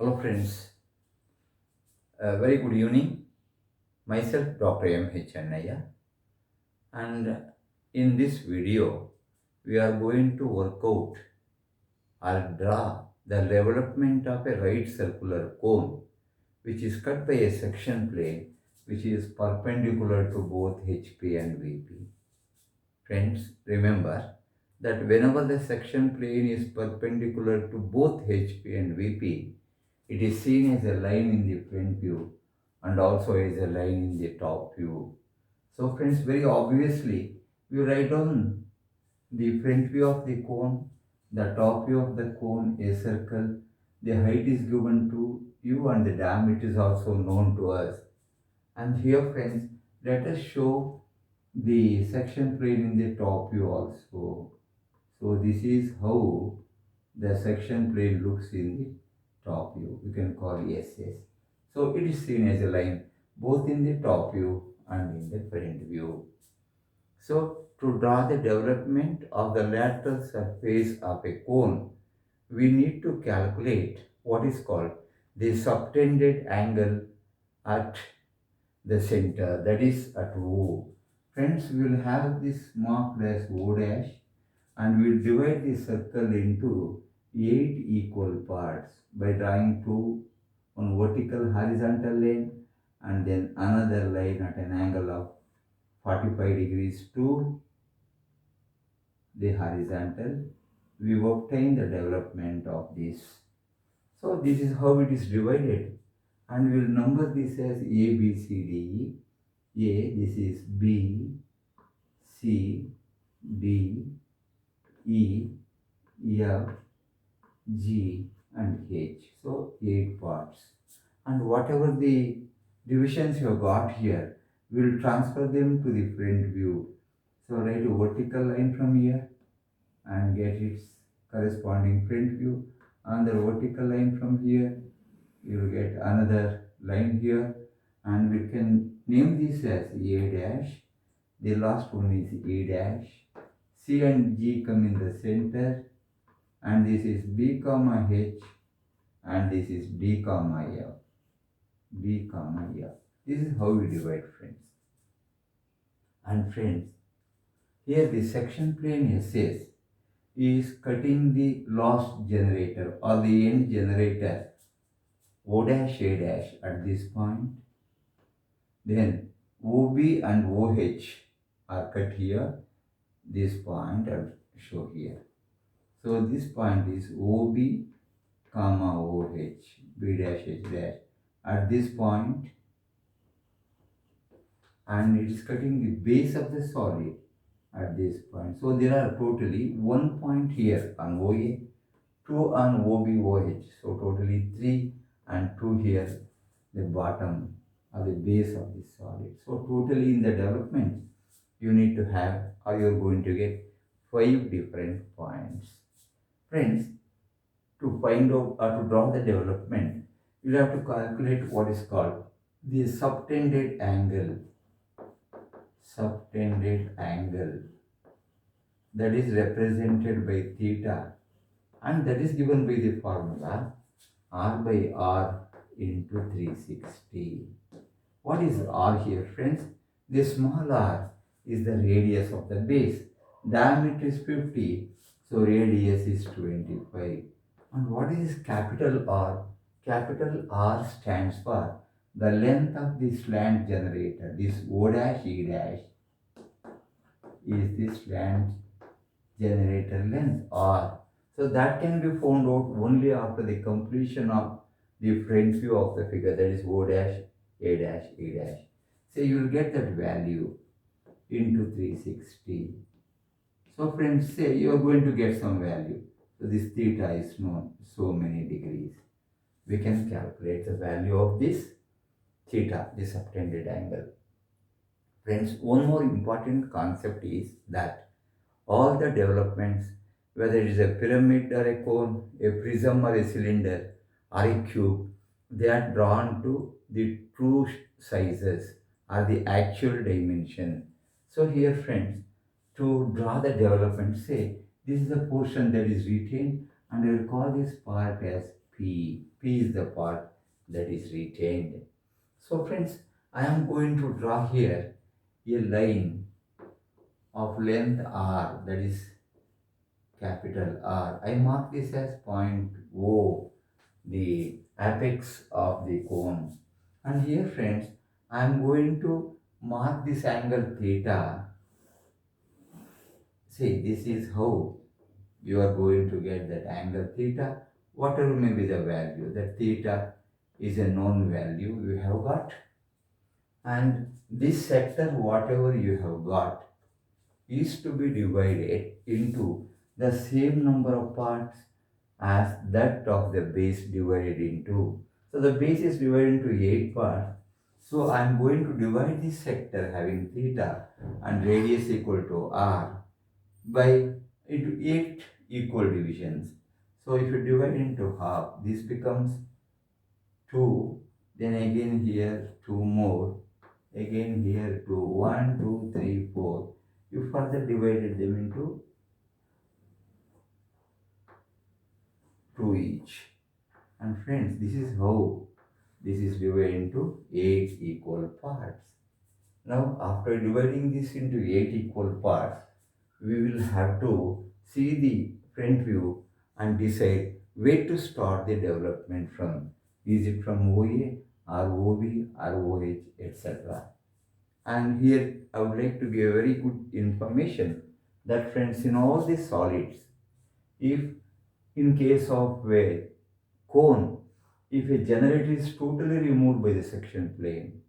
Hello friends, very good evening. Myself Dr. M.H. Annaya, and in this video we are going to work out or draw the development of a right circular cone which is cut by a section plane which is perpendicular to both HP and VP. Friends, remember that whenever the section plane is perpendicular to both HP and VP, it is seen as a line in the front view and also as a line in the top view. So friends, very obviously, we write down the front view of the cone, the top view of the cone, a circle, the height is given to you and the diameter is also known to us. And here friends, let us show the section plane in the top view also. So this is how the section plane looks in the top view. We can call SS. So it is seen as a line both in the top view and in the front view. So to draw the development of the lateral surface of a cone, we need to calculate what is called the subtended angle at the center, that is at O. Friends, we will have this marked as O dash and we will divide the circle into 8 equal parts by drawing one vertical horizontal line and then another line at an angle of 45 degrees to the horizontal. We obtain the development of this. So this is how it is divided, and we will number this as A, B, C, D, E. A, this is B, C, D, E, F, G and H. So 8 parts. And whatever the divisions you have got here, we will transfer them to the front view. So write a vertical line from here and get its corresponding front view. And the vertical line from here, you will get another line here, and we can name this as A dash. The last one is A dash. C and G come in the center, and this is B comma H, and this is D comma F. B comma F. This is how we divide, friends. And friends, here the section plane SS is cutting the lost generator or the end generator O dash A dash at this point. Then OB and OH are cut here. This point I will show here. So this point is OB comma OH, B dash H dash at this point, and it is cutting the base of the solid at this point. So there are totally 1 point here on OA, 2 on OBOH. So totally 3 and 2 here, the bottom or the base of the solid. So totally in the development, you need to have, or you are going to get 5 different points. Friends, to find out or to draw the development, you have to calculate what is called the subtended angle. Subtended angle, that is represented by theta, and that is given by the formula R by R into 360. What is R here, friends? The small r is the radius of the base. Diameter is 50, so radius is 25. And what is capital R? Capital R stands for the length of the slant generator. This O dash E dash is the slant generator length R. So that can be found out only after the completion of the front view of the figure, that is O dash, A dash, E dash. So you will get that value into 360. So friends, say you are going to get some value. So this theta is known so many degrees. We can calculate the value of this theta, this subtended angle. Friends, one more important concept is that all the developments, whether it is a pyramid or a cone, a prism or a cylinder or a cube, they are drawn to the true sizes or the actual dimension. So here friends, to draw the development, say this is the portion that is retained, and I will call this part as P. P is the part that is retained. So friends, I am going to draw here a line of length R, that is capital R. I mark this as point O, the apex of the cone. And here friends, I am going to mark this angle theta. See, this is how you are going to get that angle theta, whatever may be the value. That theta is a known value you have got. And this sector, whatever you have got, is to be divided into the same number of parts as that of the base divided into. So the base is divided into 8 parts. So I am going to divide this sector having theta and radius equal to r by into 8 equal divisions. So if you divide into half, this becomes 2, then again here 2 more, again here 2, 1, 2, 3, 4. You further divided them into 2 each. And friends, this is how this is divided into 8 equal parts. Now, after dividing this into 8 equal parts, we will have to see the front view and decide where to start the development from. Is it from OA or OB or OH, etc. And here I would like to give very good information that friends, in all these solids, if in case of a cone, if a generator is totally removed by the section plane,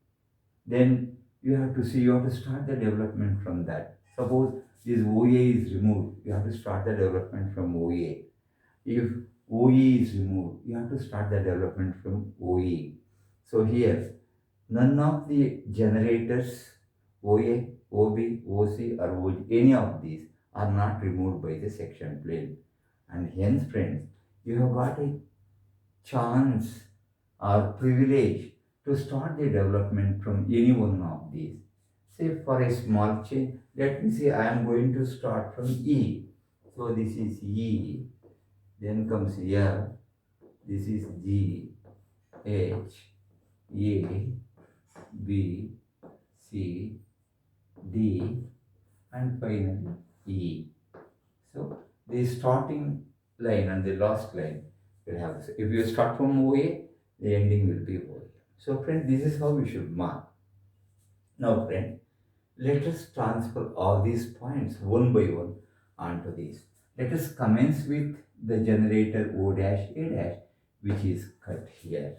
then you have to start the development from that. Suppose this OA is removed, you have to start the development from OA. If OE is removed, you have to start the development from OE. So here, none of the generators, OA, OB, OC or OG, any of these are not removed by the section plane. And hence friends, you have got a chance or privilege to start the development from any one of these. Say for a small change, let me say I am going to start from E. So this is E, then comes F, this is G, H, A, B, C, D, and finally E. So the starting line and the last line will have this. If you start from OA, the ending will be OA. So friend, this is how we should mark. Now friend, let us transfer all these points one by one onto this. Let us commence with the generator O dash A dash, which is cut here.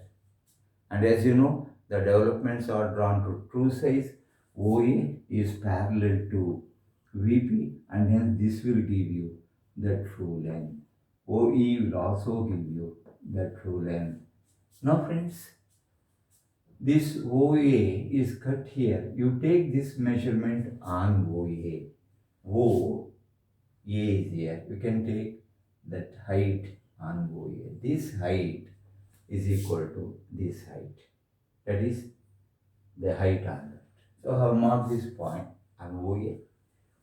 And as you know, the developments are drawn to true size. OA is parallel to VP, and hence this will give you the true length. OE will also give you the true length. Now friends, this OA is cut here. You take this measurement on OA. OA is here. You can take that height on OA. This height is equal to this height. That is the height on that. So I have marked this point on OA.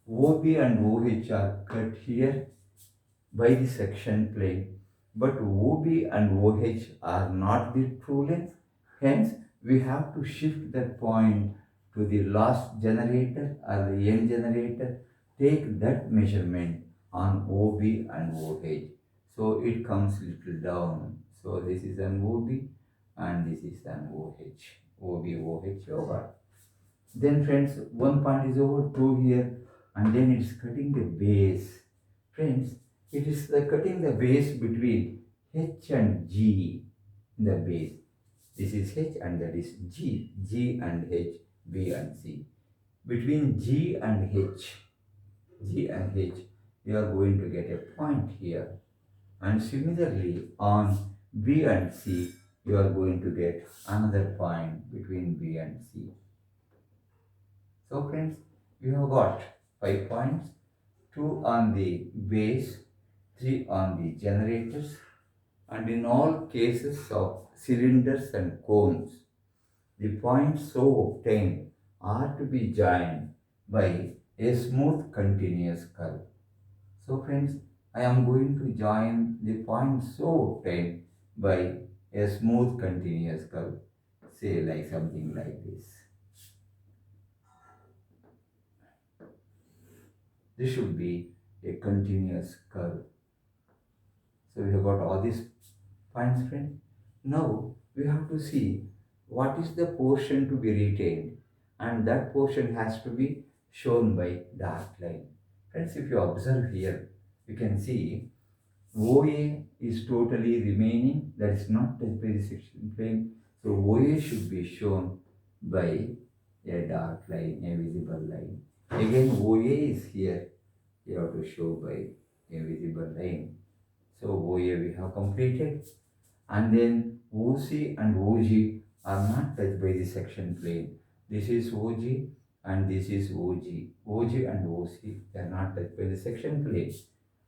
OB and OH are cut here by the section plane, but OB and OH are not the true length. Hence, we have to shift that point to the last generator or the end generator. Take that measurement on OB and OH. So it comes little down. So this is an OB and this is an OH. OB, OH over. Then friends, one point is over 2 here and then it's cutting the base. Friends, it is cutting the base between H and G in the base. This is H and that is G. G and H, B and C. Between G and H, you are going to get a point here. And similarly on B and C, you are going to get another point between B and C. So friends, you have got 5 points, 2 on the base, 3 on the generators, and in all cases of cylinders and cones, the points so obtained are to be joined by a smooth continuous curve. So friends, I am going to join the points so obtained by a smooth continuous curve, say like something like this. This should be a continuous curve. So we have got all these points, friend. Now we have to see what is the portion to be retained, and that portion has to be shown by dark line. Friends, if you observe here, you can see OA is totally remaining, that is not touched by the section plane. So OA should be shown by a dark line, a visible line. Again, OA is here, you have to show by a visible line. So OA we have completed, and then OC and OG are not touched by the section plane. This is OG and this is OG. OG and OC they are not touched by the section plane.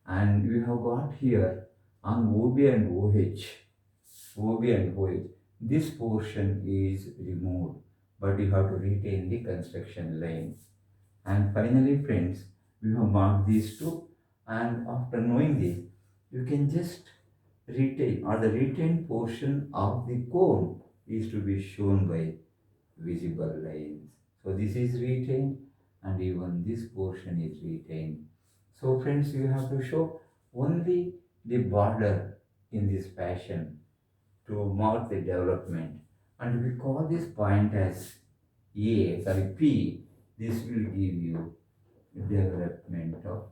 And we have got here on OB and OB and OH, this portion is removed, but you have to retain the construction line. And finally, friends, we have marked these two, and after knowing this, you can just retain, or the retained portion of the cone is to be shown by visible lines. So this is retained, and even this portion is retained. So friends, you have to show only the border in this fashion to mark the development. And we call this point as P. This will give you development of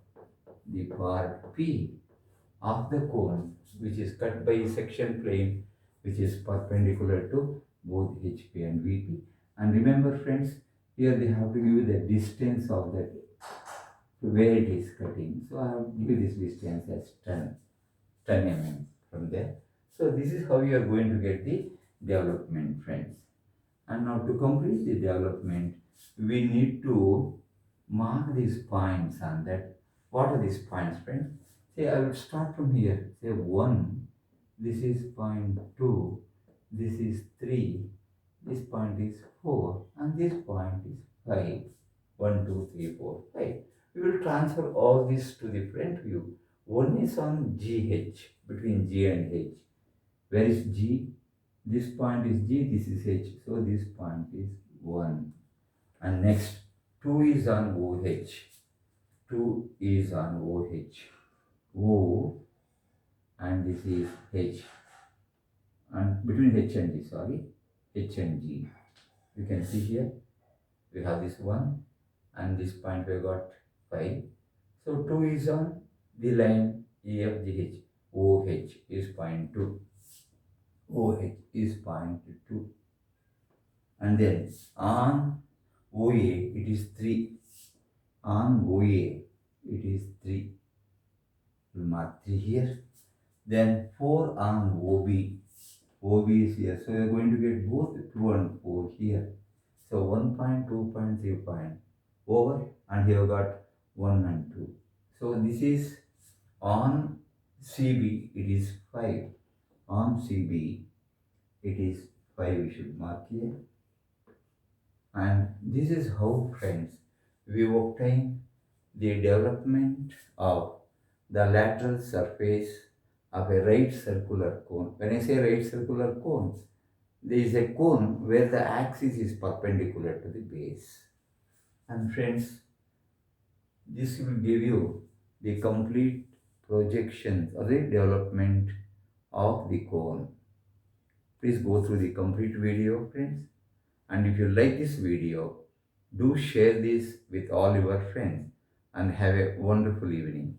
the part P of the cone, which is cut by a section plane which is perpendicular to both HP and VP. And remember, friends, here they have to give you the distance of that where it is cutting. So I have given this distance as 10 mm from there. So this is how you are going to get the development, friends. And now to complete the development, we need to mark these points on that. What are these points, friends? Say I will start from here. Say 1, this is point 2, this is 3, this point is 4, and this point is 5. 1, 2, 3, 4, 5. We will transfer all this to the front view. One is on GH, between G and H. Where is G? This point is G, this is H. So this point is 1. And next, 2 is on OH. 2 is on OH. O and this is H. And between H and G, sorry. H and G. You can see here, we have this 1 and this point we got 5. So 2 is on the line EFGH. OH is point 2. OH is point 2. And then on OA it is 3. On OA it is 3. We'll mark 3 here. Then 4 on OB. OB is here. So we are going to get both 2 and 4 here. So 1 point, 2 point, 3 point over, and here we got 1 and 2. So this is on CB it is 5. On CB it is 5, we should mark here. And this is how, friends, we obtain the development of the lateral surface of a right circular cone. When I say right circular cone, there is a cone where the axis is perpendicular to the base. And friends, this will give you the complete projections or the development of the cone. Please go through the complete video, friends. And if you like this video, do share this with all your friends and have a wonderful evening.